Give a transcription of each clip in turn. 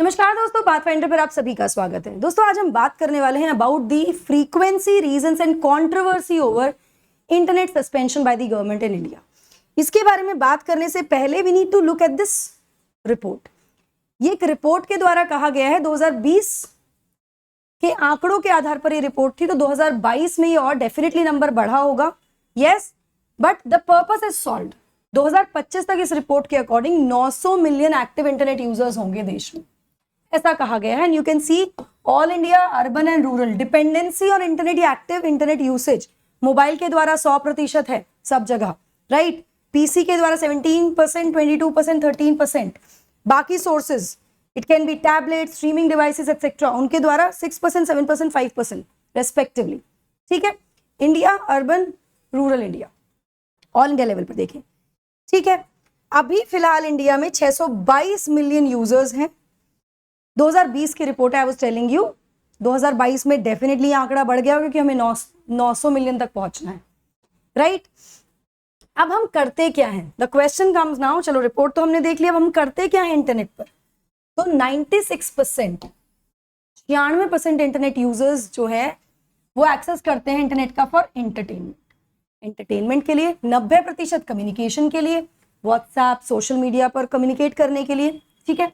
नमस्कार दोस्तों, पाथफाइंडर पर आप सभी का स्वागत है। दोस्तों आज हम बात करने वाले हैं about the frequency, reasons and controversy over internet suspension by the government in India. इसके बारे में बात करने से पहले we need to look at this report. ये एक रिपोर्ट के द्वारा कहा गया है, 2020 के आंकड़ों के आधार पर ये रिपोर्ट थी, तो 2022 में ये और डेफिनेटली नंबर बढ़ा होगा, yes, but the purpose is solved. 2025 तक इस रिपोर्ट के according 900 million active internet users होंगे देश में, ऐसा कहा गया है। And you can see all India urban and rural dependency on internet या एक्टिव इंटरनेट यूसेज मोबाइल के द्वारा 100% है सब जगह, राइट। पीसी के द्वारा 17%, 22%, 13%। बाकी sources it can be tablet, streaming devices etcetera, उनके द्वारा 6%, 7%, 5% रेस्पेक्टिवली, ठीक है। India urban rural India all India level पर देखें, ठीक है। अभी फिलहाल इंडिया में 622 मिलियन यूजर्स हैं। 2020 की रिपोर्ट है, आई वाज टेलिंग यू 2022 में डेफिनेटली आंकड़ा बढ़ गया क्योंकि हमें 900 मिलियन तक पहुंचना है, राइट। अब हम करते क्या हैं, द क्वेश्चन कम्स नाउ। चलो रिपोर्ट तो हमने देख लिया, अब हम करते क्या है इंटरनेट पर। तो 96%, 96% इंटरनेट यूजर्स जो है वो एक्सेस करते हैं इंटरनेट का फॉर एंटरटेनमेंट के लिए, 90% कम्युनिकेशन के लिए, व्हाट्सएप, सोशल मीडिया पर कम्युनिकेट करने के लिए, ठीक है।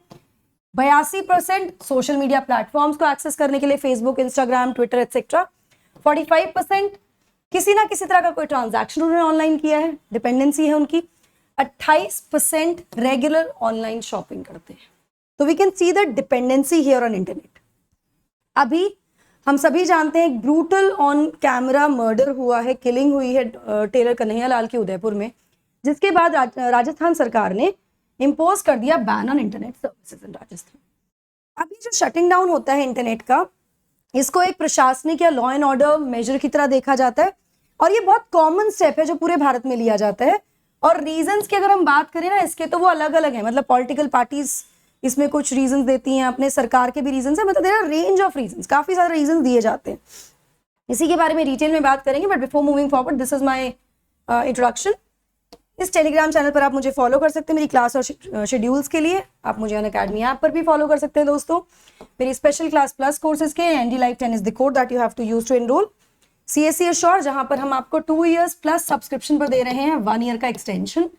82% सोशल मीडिया प्लेटफॉर्म्स को एक्सेस करने के लिए, फेसबुक, इंस्टाग्राम, ट्विटर एक्सेट्रा। 45% किसी ना किसी तरह का कोई ट्रांजैक्शन उन्होंने ऑनलाइन किया है, डिपेंडेंसी है उनकी। 28% रेगुलर ऑनलाइन शॉपिंग करते हैं। तो we can see the dependency here on internet. अभी हम सभी जानते हैं ब्रूटल ऑन कैमरा मर्डर हुआ है, किलिंग हुई है टेलर कन्हैयालाल की उदयपुर में, जिसके बाद राजस्थान सरकार ने इम्पोज कर दिया ban on internet services in Rajasthan. अभी जो शटिंग डाउन होता है इंटरनेट का, इसको एक प्रशासनिक या लॉ एंड ऑर्डर मेजर की तरह देखा जाता है, और ये बहुत कॉमन स्टेप है जो पूरे भारत में लिया जाता है। और रीजंस की अगर हम बात करें ना इसके, तो वो अलग अलग है। मतलब पॉलिटिकल पार्टीज इसमें कुछ रीजंस देती हैं, अपने सरकार के भी रीजंस है, मतलब there are range of reasons, काफी सारे रीजंस दिए जाते हैं। इसी के बारे में डिटेल में बात करेंगे, but before moving forward this is my introduction. इस टेलीग्राम चैनल पर आप मुझे फॉलो कर सकते हैं मेरी क्लास और शेड्यूल्स के लिए। आप मुझे अनअकैडमी ऐप पर भी फॉलो कर सकते हैं दोस्तों। मेरी स्पेशल क्लास प्लस कोर्सेज के ND life 10 is the code that you have to use to enroll. CSC assure, जहां पर हम आपको 2 इयर्स प्लस सब्सक्रिप्शन पर दे रहे हैं, 1 ईयर का एक्सटेंशन,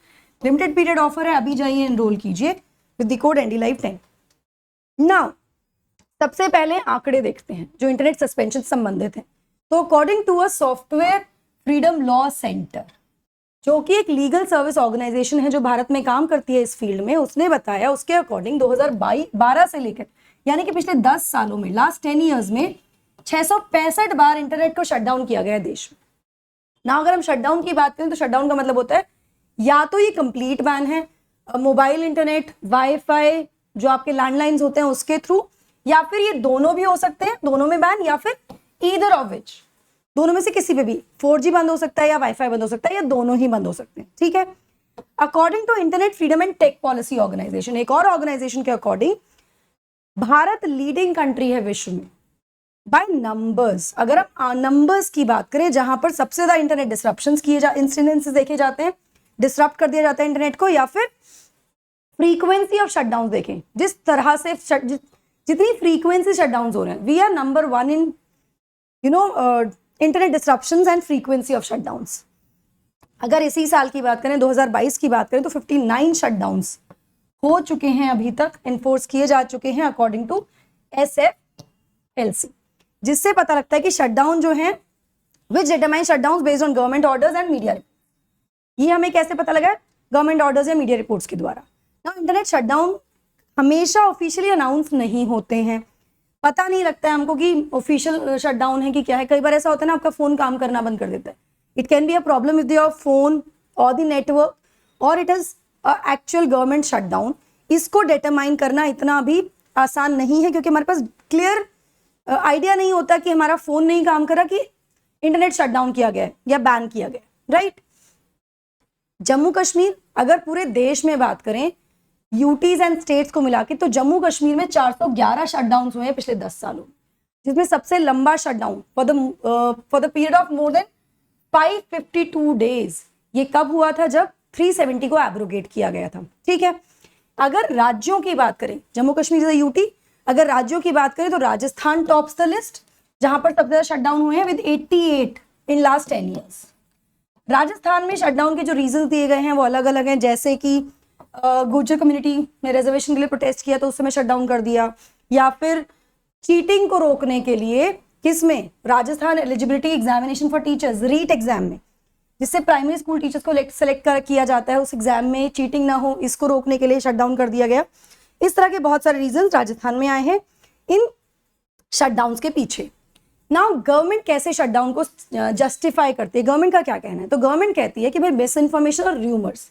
लिमिटेड पीरियड ऑफर है, अभी जाइए एनरोल कीजिए with the code ND life 10। Now सबसे पहले आंकड़े देखते हैं जो इंटरनेट सस्पेंशन संबंधित हैं। तो according to a software freedom law center, जो कि एक लीगल सर्विस ऑर्गेनाइजेशन है जो भारत में काम करती है इस फील्ड में, उसने बताया उसके अकॉर्डिंग 2012 से लेकर यानी कि पिछले 10 सालों में, लास्ट 10 इयर्स में 665 बार इंटरनेट को शटडाउन किया गया है देश में ना। अगर हम शटडाउन की बात करें तो शटडाउन का मतलब होता है या तो ये कंप्लीट बैन है मोबाइल इंटरनेट, वाईफाई जो आपके लैंडलाइंस होते हैं उसके थ्रू, या फिर ये दोनों भी हो सकते हैं, दोनों में बैन, या फिर ईदर ऑफ विच, दोनों में से किसी पे भी 4G बंद हो सकता है या वाईफाई बंद हो सकता है, या दोनों ही बंद हो सकते हैं, ठीक है। According to internet freedom and tech policy organization, एक और ऑर्गेनाइजेशन के अकॉर्डिंग भारत लीडिंग कंट्री है विश्व में बाय नंबर्स। अगर हम नंबर्स की बात करें, जहां पर सबसे ज्यादा इंटरनेट डिसरप्शंस इंसिडेंसेस देखे जाते हैं, डिसरप्ट कर दिया जाता है इंटरनेट को, या फिर फ्रीक्वेंसी ऑफ शटडाउन देखें, जिस तरह से जितनी फ्रीक्वेंसी शटडाउन हो रहे हैं, we are number 1 in internet disruptions and frequency of shutdowns. अगर इसी साल की बात करें, 2022 की बात करें, तो 59 शटडाउन्स हो चुके हैं, अभी तक एनफोर्स किए जा चुके हैं अकॉर्डिंग टू SFLC, जिससे पता लगता है कि शटडाउन जो है विच determine shutdown based on government orders and media report. ये हमें कैसे पता लगा? गवर्नमेंट ऑर्डर्स या मीडिया रिपोर्ट्स के द्वारा। ना इंटरनेट शटडाउन हमेशा ऑफिशियली अनाउंस नहीं होते हैं, पता नहीं लगता है हमको कि ऑफिशियल शटडाउन है कि क्या है। कई बार ऐसा होता है ना, आपका फोन काम करना बंद कर देता है। It can be a problem with your phone और द नेटवर्क, और it is actual government shutdown. इसको डिटरमाइन करना इतना अभी आसान नहीं है, क्योंकि हमारे पास क्लियर आइडिया नहीं होता कि हमारा फोन नहीं काम करा कि इंटरनेट शटडाउन किया गया है या बैन किया गया, राइट। जम्मू कश्मीर, अगर पूरे देश में बात करें यूटीज एंड स्टेट्स को मिला के, तो जम्मू कश्मीर में 411 शटडाउन हुए हैं पिछले 10 सालों में, जिसमें सबसे लंबा shutdown for the period of more than 552 days, ये कब हुआ था? जब 370 को एब्रोगेट किया गया था, ठीक है। अगर राज्यों की बात करें, Jammu Kashmir is a UT, अगर राज्यों की बात करें तो राजस्थान टॉप्स द लिस्ट, जहां पर सबसे ज्यादा शटडाउन हुए हैं with 88 in last 10 years. Rajasthan में शटडाउन के जो रीजन दिए गए हैं वो अलग अलग हैं, जैसे कि गुर्जर कम्युनिटी ने रिजर्वेशन के लिए प्रोटेस्ट किया तो उस समय शटडाउन कर दिया, या फिर चीटिंग को रोकने के लिए किसमें, Rajasthan eligibility examination for teachers, REET exam में, जिससे प्राइमरी स्कूल टीचर्स को सेलेक्ट किया जाता है, उस एग्जाम में चीटिंग ना हो, इसको रोकने के लिए शटडाउन कर दिया गया। इस तरह के बहुत सारे रीजन राजस्थान में आए हैं इन शटडाउन के पीछे। नाउ गवर्नमेंट कैसे शटडाउन को जस्टिफाई करती है, गवर्नमेंट का क्या कहना है? तो गवर्नमेंट कहती है कि भाई मिस इन्फॉर्मेशन और र्यूमर्स,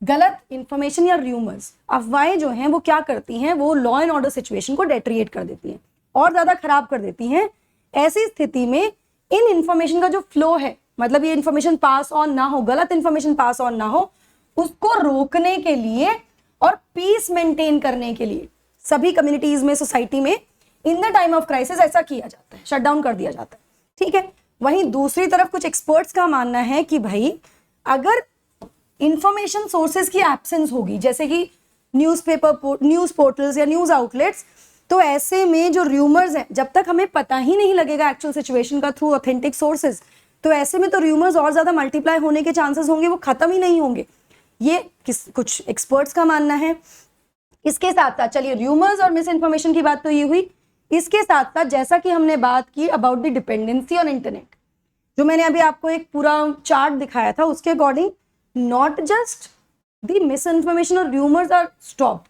गलत इंफॉर्मेशन या र्यूमर्स, अफवाहें जो हैं वो क्या करती हैं, वो लॉ एंड ऑर्डर सिचुएशन को डेट्रिएट कर देती हैं और ज्यादा खराब कर देती हैं। ऐसी स्थिति में इन इंफॉर्मेशन का जो फ्लो है, मतलब ये इंफॉर्मेशन पास ऑन ना हो, गलत इंफॉर्मेशन पास ऑन ना हो, उसको रोकने के लिए और पीस मेंटेन करने के लिए सभी कम्युनिटीज में, सोसाइटी में in the time of crisis ऐसा किया जाता है, शटडाउन कर दिया जाता है। ठीक है, वहीं दूसरी तरफ कुछ एक्सपर्ट्स का मानना है कि भाई अगर इंफॉर्मेशन सोर्सेज की एब्सेंस होगी, जैसे कि न्यूज़पेपर, न्यूज पोर्टल्स या न्यूज आउटलेट्स, तो ऐसे में जो र्यूमर्स हैं, जब तक हमें पता ही नहीं लगेगा एक्चुअल सिचुएशन का थ्रू ऑथेंटिक सोर्सेज, तो ऐसे में तो र्यूमर्स और ज्यादा मल्टीप्लाई होने के चांसेस होंगे, वो खत्म ही नहीं होंगे। ये कुछ एक्सपर्ट्स का मानना है। इसके साथ साथ चलिए र्यूमर्स और मिस इन्फॉर्मेशन की बात तो ये हुई, इसके साथ साथ जैसा कि हमने बात की about the dependency on internet, जो मैंने अभी आपको एक पूरा चार्ट दिखाया था, उसके according not just the misinformation और rumours are stopped,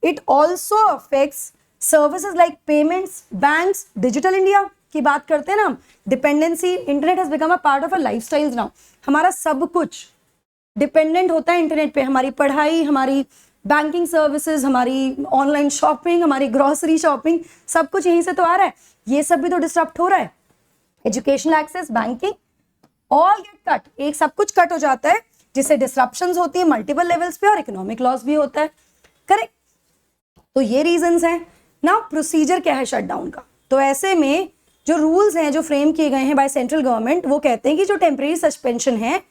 it also affects services like payments, banks, digital India की बात करते हैं ना हम, dependency, internet has become a part of a lifestyle now. हमारा सब कुछ डिपेंडेंट होता है इंटरनेट पे, हमारी पढ़ाई, हमारी बैंकिंग सर्विसेज, हमारी ऑनलाइन शॉपिंग, हमारी ग्रोसरी शॉपिंग, सब कुछ यहीं से तो आ रहा है। ये सब भी तो डिस्टर्ब हो रहा है। Educational access, banking, all get cut, एक सब कुछ कट हो जाता है, जिससे डिस्ट्रप्शंस होती है मल्टीपल लेवल्स पे और इकोनॉमिक लॉस भी होता है। करेक्ट, तो ये रीजंस हैं। नाउ प्रोसीजर क्या है शटडाउन का? तो ऐसे में जो रूल्स हैं जो फ्रेम किए गए हैं बाय सेंट्रल गवर्नमेंट, वो कहते हैं कि जो टेम्परेरी सस्पेंशन है,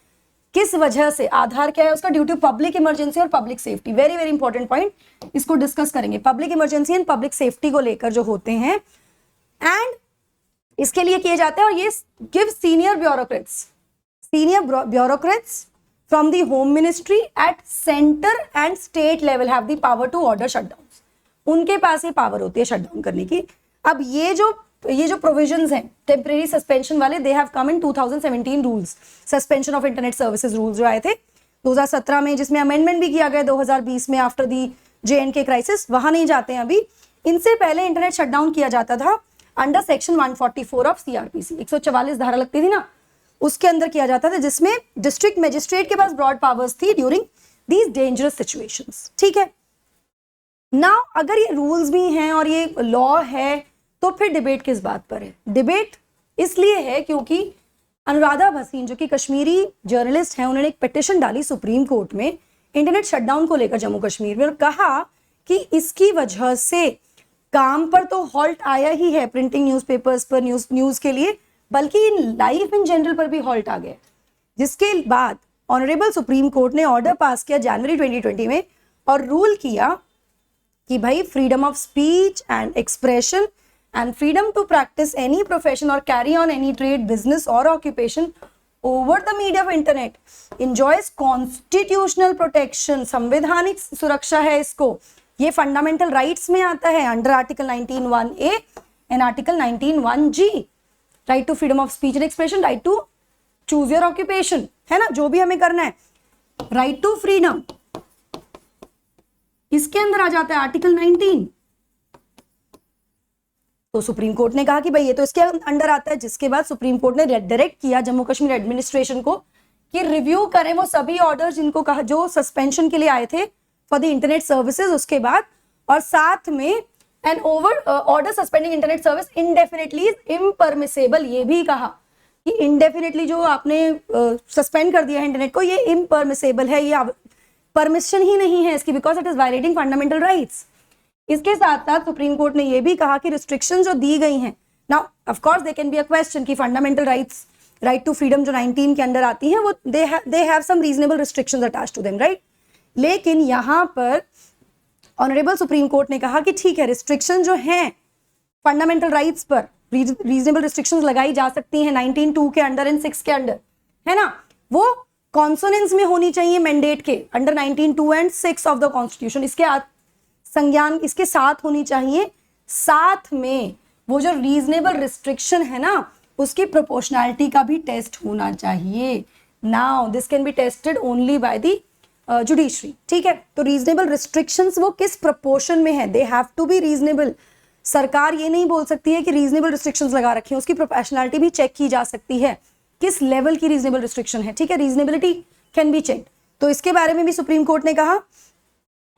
किस वजह से, आधार क्या है उसका, ड्यू टू पब्लिक इमरजेंसी और public safety, very very important point, इसको डिस्कस करेंगे। Public emergency and public safety को लेकर जो होते हैं, एंड इसके लिए किए जाते हैं, और ये give senior bureaucrats from the home ministry at center and state level have the power to order shutdown. उनके पास ये पावर होती है शटडाउन करने की। अब ये जो प्रोविजंस हैं टेम्परेरी सस्पेंशन वाले, they have come in 2017 rules, suspension of internet services rules जो आए थे 2017 में, जिसमें अमेंडमेंट भी किया गया 2020 में आफ्टर दी JNK क्राइसिस, वहां नहीं जाते हैं अभी। इनसे पहले इंटरनेट शटडाउन किया जाता था अंडर सेक्शन 144 ऑफ CRPC, 144 धारा लगती थी ना, उसके अंदर किया जाता था, जिसमें डिस्ट्रिक्ट मजिस्ट्रेट के पास ब्रॉड पावर्स थी ड्यूरिंग दीज डेंजरस सिचुएशंस। ठीक है, नाउ अगर ये रूल्स भी हैं और ये लॉ है, तो फिर डिबेट किस बात पर है? डिबेट इसलिए है क्योंकि अनुराधा भसीन, जो कि कश्मीरी जर्नलिस्ट हैं, उन्होंने एक पिटिशन डाली सुप्रीम कोर्ट में इंटरनेट शटडाउन को लेकर जम्मू कश्मीर में, और कहा कि इसकी वजह से काम पर तो हॉल्ट आया ही है, प्रिंटिंग न्यूज़पेपर्स पर, न्यूज के लिए, बल्कि लाइफ इन जनरल पर भी हॉल्ट आ गया। जिसके बाद ऑनरेबल सुप्रीम कोर्ट ने ऑर्डर पास किया जनवरी 2020 में और रूल किया कि भाई freedom of speech and expression and freedom to practice any profession or carry on any trade, business or occupation over the medium of internet enjoys constitutional protection, संवैधानिक सुरक्षा है इसको। ये फंडामेंटल राइट्स में आता है under article 19(1)(a) and article 19(1)(g), right to freedom of speech and expression, right to choose your occupation, है ना, जो भी हमें करना है, राइट टू फ्रीडम, इसके अंदर आ जाता है आर्टिकल 19। तो सुप्रीम कोर्ट ने कहा कि भाई ये तो इसके अंडर आता है, जिसके बाद सुप्रीम कोर्ट ने डायरेक्ट किया जम्मू कश्मीर एडमिनिस्ट्रेशन को कि रिव्यू करें वो सभी ऑर्डर जिनको कहा, जो सस्पेंशन के लिए आए थे फॉर द इंटरनेट सर्विसेज, उसके बाद, और साथ में an over order suspending internet service indefinitely is impermissible, ये भी कहा कि इनडेफिनेटली जो आपने सस्पेंड कर दिया है इंटरनेट को, ये इम्परमिसेबल है, ये परमिशन ही नहीं है इसकी, because it is violating fundamental rights. इसके साथ साथ सुप्रीम कोर्ट ने यह भी कहा कि रिस्ट्रिक्शन जो दी गई हैं, now of course they can be a question कि fundamental rights, right to freedom जो 19 के अंदर आती हैं, वो they have some reasonable restrictions attached to them, right. लेकिन यहाँ पर ऑनरेबल सुप्रीम कोर्ट ने कहा कि ठीक है, रिस्ट्रिक्शन जो हैं फंडामेंटल राइट्स पर, रीजनेबल रिस्ट्रिक्शंस लगाई जा सकती हैं 19(2) के अंडर एंड 6 के अंडर, है ना, वो कॉन्सोनेंस में होनी चाहिए मैंडेट के under 19(2) and 6 of the constitution, इसके संज्ञान इसके साथ होनी चाहिए। साथ में वो जो रीजनेबल रिस्ट्रिक्शन है ना, उसकी प्रोपोर्शनैलिटी का भी टेस्ट होना चाहिए। Now this can be tested only by the judiciary, ठीक है। तो रीजनेबल रिस्ट्रिक्शंस वो किस प्रोपोर्शन में है, they have to be reasonable. सरकार ये नहीं बोल सकती है कि रीजनेबल रिस्ट्रिक्शंस लगा रखी है, उसकी प्रोपोर्शनैलिटी भी चेक की जा सकती है, किस लेवल की रीजनेबल रिस्ट्रिक्शन है, ठीक है, रीजनेबिलिटी कैन बी चेक्ड। तो इसके बारे में भी सुप्रीम कोर्ट ने कहा,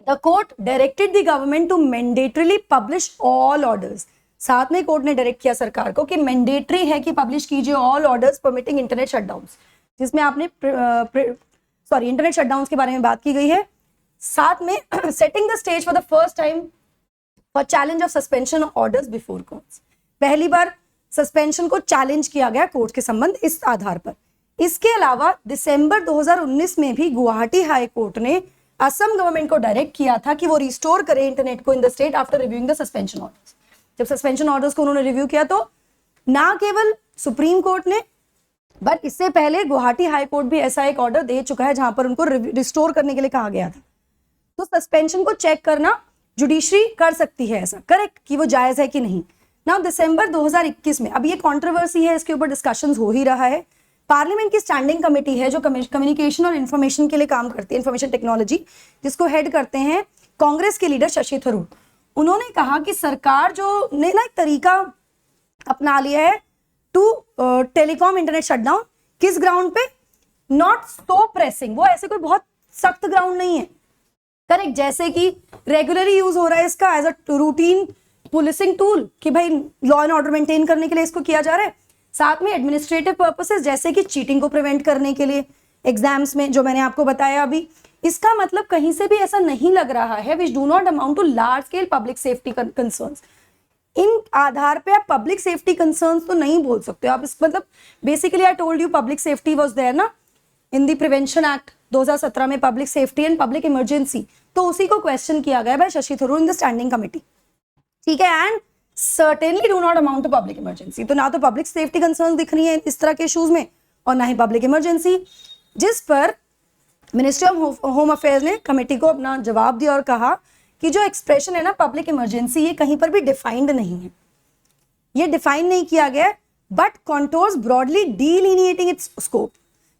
the court directed the government to mandatorily publish all orders. साथ में कोर्ट ने डायरेक्ट किया सरकार को कि मैंडेटरी है कि पब्लिश कीजिए all orders permitting internet shutdowns, जिसमें आपने इंटरनेट शटडाउन्स के बारे में बात की गई है। साथ में setting the stage for the first time for challenge of suspension orders before courts. पहली बार सस्पेंशन को चैलेंज किया गया कोर्ट के संबंध इस आधार पर। इसके अलावा दिसंबर 2019 में भी गुवाहाटी हाई कोर्ट ने असम गवर्नमेंट को डायरेक्ट किया था कि वो रिस्टोर करे इंटरनेट को in the state after reviewing the suspension orders. जब सस्पेंशन ऑर्डर्स को उन्होंने रिव्यू किया तो ना केवल सुप्रीम कोर्ट ने, बट इससे पहले गुवाहाटी हाई कोर्ट भी ऐसा एक ऑर्डर दे चुका है जहां पर उनको रिस्टोर करने के लिए कहा गया था। तो सस्पेंशन को चेक करना जुडिशरी कर सकती है, ऐसा करेक्ट, कि वो जायज है कि नहीं। ना दिसंबर 2021 में, अब ये कंट्रोवर्सी है, इसके ऊपर डिस्कशंस हो ही रहा है। पार्लियामेंट की स्टैंडिंग कमेटी है जो कम्युनिकेशन और इंफॉर्मेशन के लिए काम करती है, इंफॉर्मेशन टेक्नोलॉजी, जिसको हेड करते हैं कांग्रेस के लीडर शशि थरूर। उन्होंने कहा कि सरकार जो ने ना एक तरीका अपना लिया है टू टेलीकॉम इंटरनेट शटडाउन, किस ग्राउंड पे, नॉट सो प्रेसिंग, वो ऐसे कोई बहुत सख्त ग्राउंड नहीं है, करेक्ट, जैसे कि रेगुलरली यूज हो रहा है इसका as a routine policing tool कि भाई लॉ एंड ऑर्डर मेंटेन करने के लिए इसको किया जा रहा है। साथ में एडमिनिस्ट्रेटिव पर्पसेस जैसे कि चीटिंग को प्रिवेंट करने के लिए एग्जाम्स में, जो मैंने आपको बताया अभी। इसका मतलब कहीं से भी ऐसा नहीं लग रहा है which do not amount to large scale public safety concerns. इन आधार पे आप पब्लिक सेफ्टी कंसर्न्स तो नहीं बोल सकते आप, इस मतलब basically I told you public safety was there ना इन द प्रिवेंशन एक्ट 2017 में, public safety and public emergency, तो उसी को क्वेश्चन किया गया by Shashi Tharoor in the standing committee, ठीक है। And certainly do not amount to public emergency, तो ना तो पब्लिक सेफ्टी कंसर्न दिख रही है इस तरह के इश्यूज में और ना ही पब्लिक इमरजेंसी, जिस पर मिनिस्ट्री ऑफ होम अफेयर्स ने कमेटी को अपना जवाब दिया और कहा कि जो एक्सप्रेशन है ना पब्लिक इमरजेंसी, ये कहीं पर भी डिफाइंड नहीं है, ये डिफाइन नहीं किया गया, but contours broadly delineating its scope,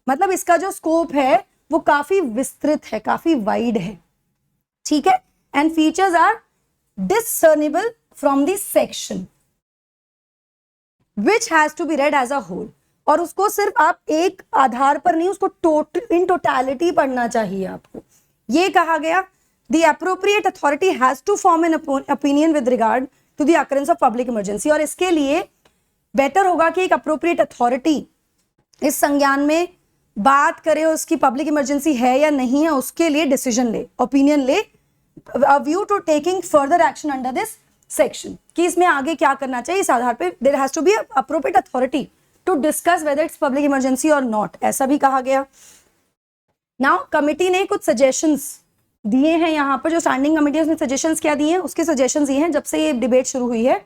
मतलब इसका जो स्कोप है वो काफी विस्तृत है, काफी वाइड है, ठीक है। And features are discernible from the section which has to be read as a whole, और उसको सिर्फ आप एक आधार पर नहीं, उसको इन टोटलिटी पढ़ना चाहिए आपको। ये कहा गया the appropriate authority has to form an opinion with regard to the occurrence of public emergency, और इसके लिए बेटर होगा कि एक appropriate authority इस संज्ञान में बात करे, उसकी पब्लिक इमरजेंसी है या नहीं है, उसके लिए डिसीजन ले, ओपिनियन ले, a view to taking further action under this section, कि इसमें आगे क्या करना चाहिए। इस आधार पे there has to be an appropriate authority to discuss whether it's public emergency or not, ऐसा भी कहा गया। Now कमेटी ने कुछ सजेशंस दिए हैं यहाँ पर, जो स्टैंडिंग कमेटी उसने सजेशंस क्या दिए हैं, उसके सजेशंस ये हैं जब से ये डिबेट शुरू हुई है।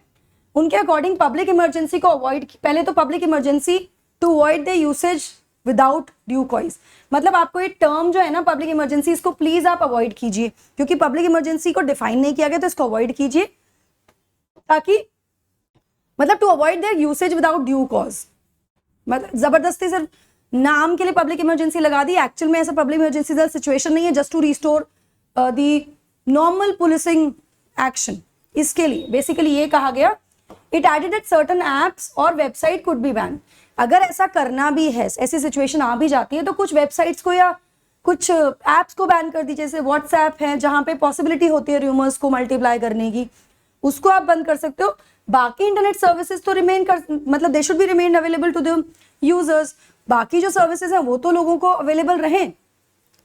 उनके अकॉर्डिंग पब्लिक इमरजेंसी को अवॉइड, पहले तो public emergency to avoid the usage without due cause, मतलब आपको ये टर्म जो है ना पब्लिक इमरजेंसी, इसको प्लीज आप अवॉइड कीजिए, क्योंकि पब्लिक इमरजेंसी को डिफाइन नहीं किया गया, तो इसको अवॉइड कीजिए, ताकि मतलब to avoid their usage without due cause, मतलब जबरदस्ती सिर्फ नाम के लिए पब्लिक इमरजेंसी लगा दी, एक्चुअल में ऐसा पब्लिक इमरजेंसी सिचुएशन नहीं है, just to restore the normal policing action. इसके लिए बेसिकली ये कहा गया, it added that certain apps और वेबसाइट कुड बी बैन, अगर ऐसा करना भी है, ऐसी सिचुएशन आ भी जाती है, तो कुछ वेबसाइट्स को या कुछ एप्स को बैन कर दीजिए, जैसे व्हाट्सएप है जहां पे पॉसिबिलिटी होती है र्यूमर्स को मल्टीप्लाई करने की, उसको आप बंद कर सकते हो। बाकी इंटरनेट सर्विसेज तो रिमेन कर, मतलब they should be remain available to the users, बाकी जो सर्विसेज हैं वो तो लोगों को अवेलेबल रहें,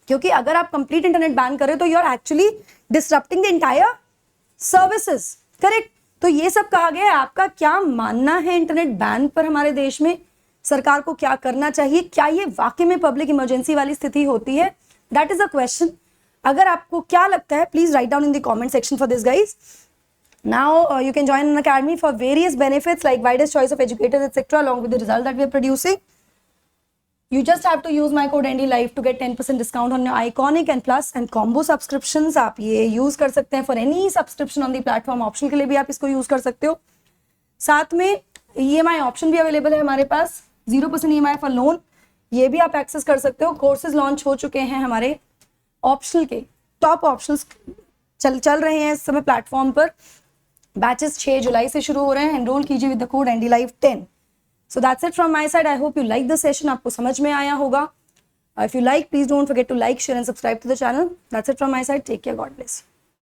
क्योंकि अगर आप कंप्लीट इंटरनेट बैन करें तो you are actually disrupting the entire services, correct. तो ये सब कहा गया है। आपका क्या मानना है इंटरनेट बैन पर हमारे देश में, सरकार को क्या करना चाहिए, क्या ये वाकई में पब्लिक इमरजेंसी वाली स्थिति होती है, दैट इज अ क्वेश्चन। अगर आपको क्या लगता है, please write down in the comment section for this guys. Now you can join an academy for various benefits like widest choice of educators, etc. along with the result that we are producing. You just have to use my code NDLife to get 10% discount on your Iconic and Plus and combo subscriptions. आप ये use कर सकते हैं for any subscription on the platform. Option के लिए भी आप इसको use कर सकते हो. साथ में EMI option भी available है हमारे पास. 0% EMI for loan. ये भी आप access कर सकते हो. Courses launch हो चुके हैं हमारे optional के. Top options चल रहे हैं इस समय प्लेटफॉर्म पर. बैचेस 6 जुलाई से शुरू हो रहे हैं. एनरोल कीजिए with the code NDLife10. So that's it from my side. I hope you like the session. आपको समझ में आया होगा. If you like, please don't forget to like, share and subscribe to the channel. That's it from my side. Take care. God bless.